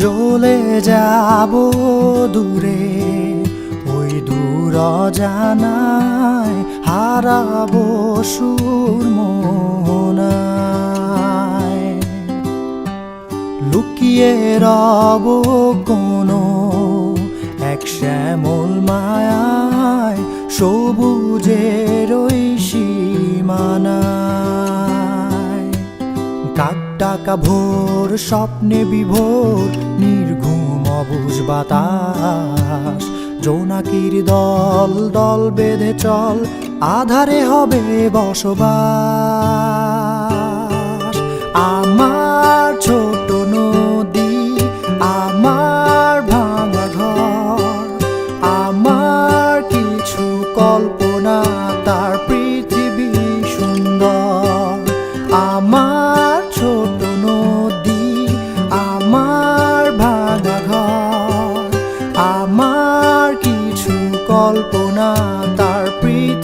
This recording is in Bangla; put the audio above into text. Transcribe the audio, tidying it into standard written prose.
চলে যাব দূরে, ওই দূর অজানায় হারাবো সুর মোহনায়। লুকিয়ে রব কোনো এক শ্যামল মায়ায়, সবুজের ওই সীমানায়। কাক ডাকা ভোর স্বপ্নে বিভোর, নির্ঘুম অবুঝ বাতাস। জোনাকির দল দল বেঁধে চল, আধারে হবে বসবাস। আমার ছোট নদী, আমার ভাঙা ঘর, আমার কিছু কল্পনা, তার পৃথিবী সুন্দর। আমার ছোট নদী, আমার ভাঙা ঘর, আমার কিছু কল্পনা, তার পৃথিবী